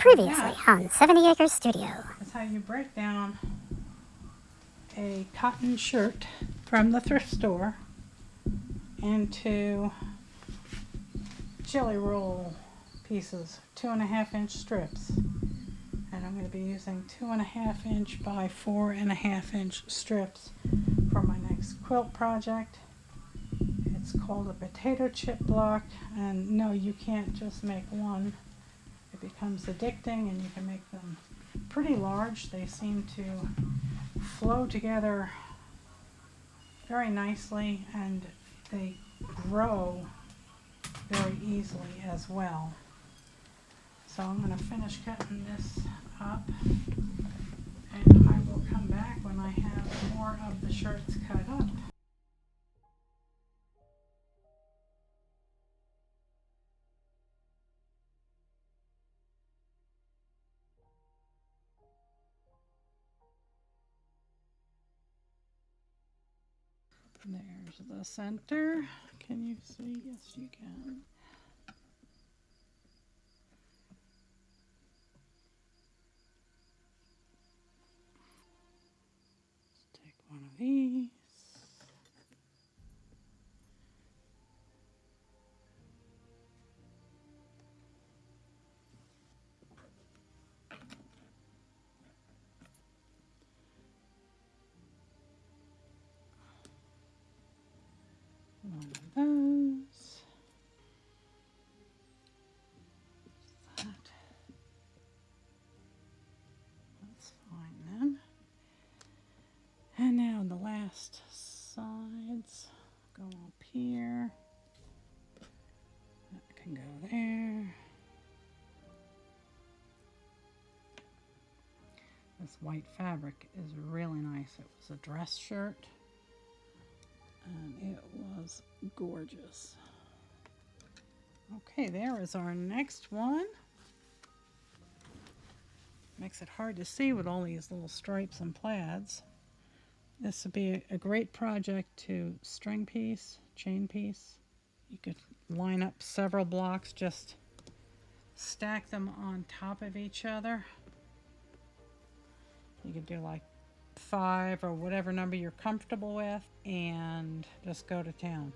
Previously on 70 Acres Studio. That's how you break down a cotton shirt from the thrift store into jelly roll pieces, 2.5-inch strips. And I'm going to be using 2.5-inch by 4.5-inch strips for my next quilt project. It's called a potato chip block, and no, you can't just make one. It becomes addicting, and you can make them pretty large. They seem to flow together very nicely, and they grow very easily as well. So I'm going to finish cutting this up, and I will come back when I have more of the shirts cut up. There's the center. Can you see? Yes, you can. Let's take one of these. One of those. That. That's fine then. And now the last sides go up here. That can go there. This white fabric is really nice. It was a dress shirt, and it was gorgeous. Okay, there is our next one. Makes it hard to see with all these little stripes and plaids. This would be a great project to string piece, chain piece. You could line up several blocks, just stack them on top of each other. You could do like 5 or whatever number you're comfortable with, and just go to town.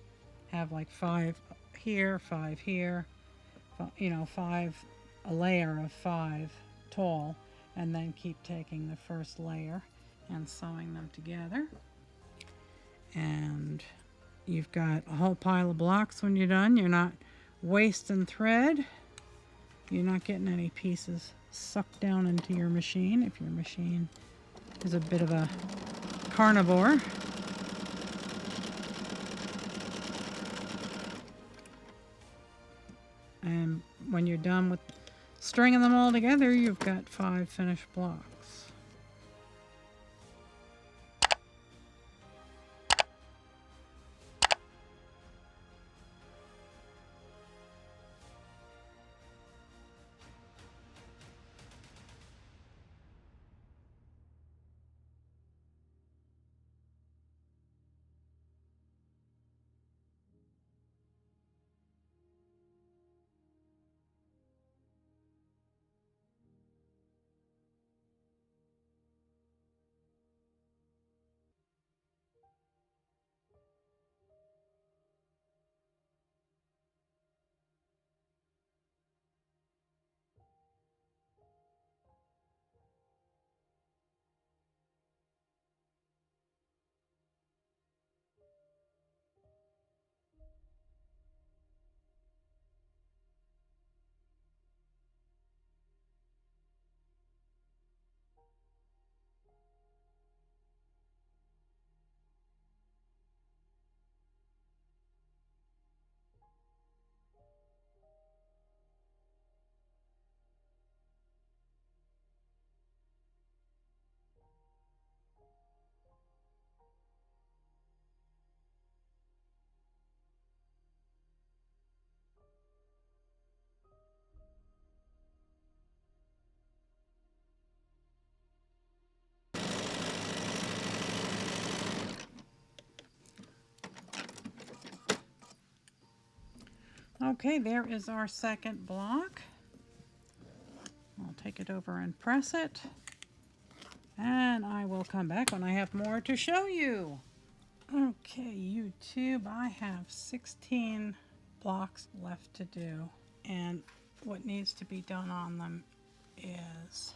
Have like 5 here, 5 here, 5, a layer of 5 tall, and then keep taking the first layer and sewing them together. And you've got a whole pile of blocks when you're done. You're not wasting thread. You're not getting any pieces sucked down into your machine if your machine is a bit of a carnivore. And when you're done with stringing them all together, you've got 5 finished blocks. Okay, there is our second block. I'll take take it over and press it. And I will come back when I have more to show you. Okay, YouTube, I have 16 blocks left to do. And what needs to be done on them is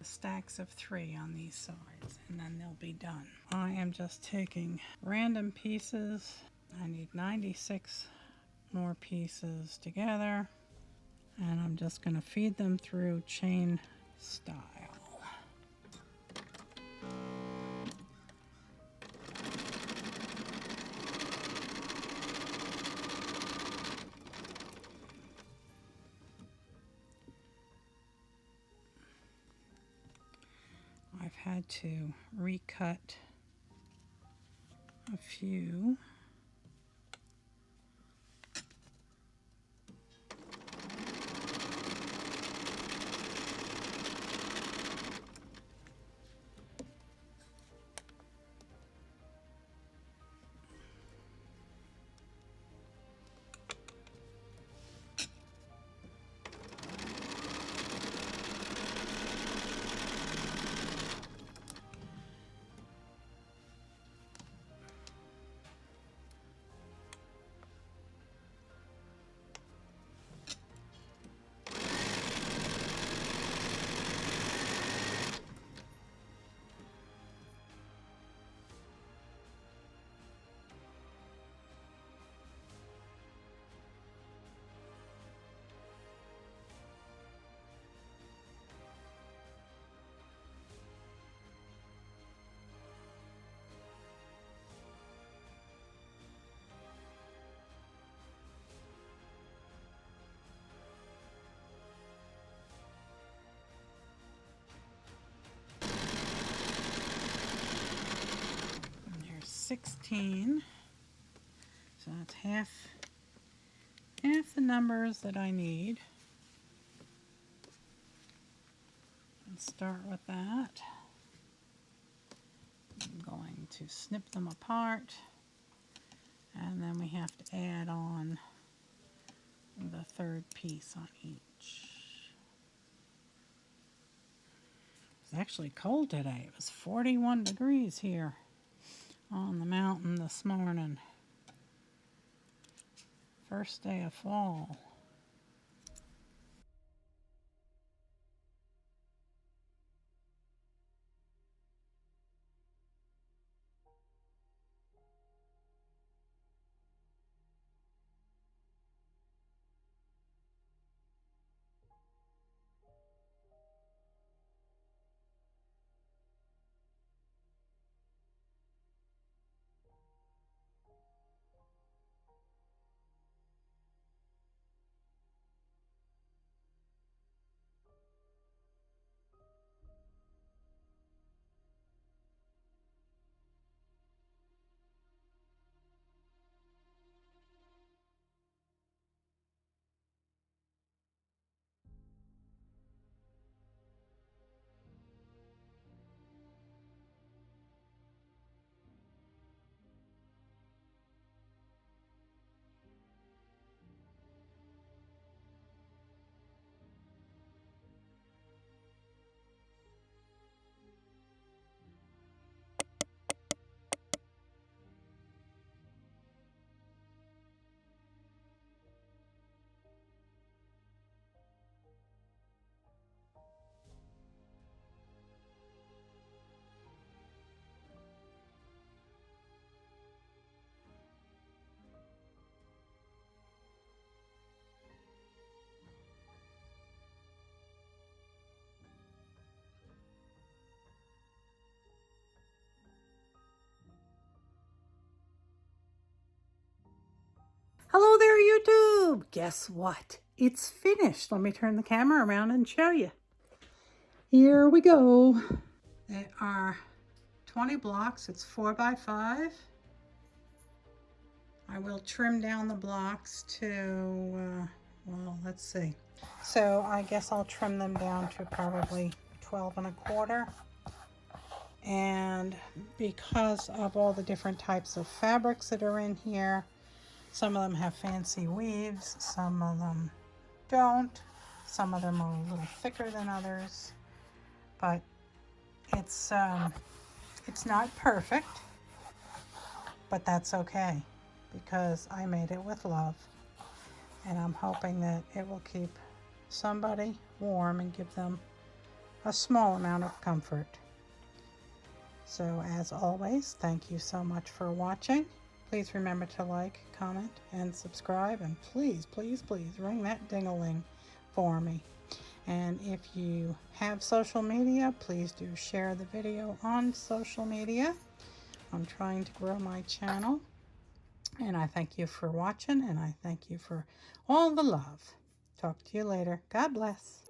stacks of 3 on these sides, and then they'll be done. I am just taking random pieces. I need 96 more pieces together, and I'm just going to feed them through chain style. I've had to recut a few. And there's 16. So that's half the numbers that I need. Let's start with that. I'm going to snip them apart, and then we have to add on the 3rd piece on each. It's actually cold today. It was 41 degrees here on the mountain this morning. First day of fall. Hello there, YouTube! Guess what? It's finished. Let me turn the camera around and show you. Here we go. There are 20 blocks. It's 4 by 5. I will trim down the blocks to, well, let's see. So I guess I'll trim them down to probably 12 1/4. And because of all the different types of fabrics that are in here, some of them have fancy weaves, some of them don't. Some of them are a little thicker than others, but it's not perfect, but that's okay because I made it with love, and I'm hoping that it will keep somebody warm and give them a small amount of comfort. So as always, thank you so much for watching. Please remember to like, comment, and subscribe, and please, please, please ring that ding-a-ling for me. And if you have social media, please do share the video on social media. I'm trying to grow my channel, and I thank you for watching, and I thank you for all the love. Talk to you later. God bless.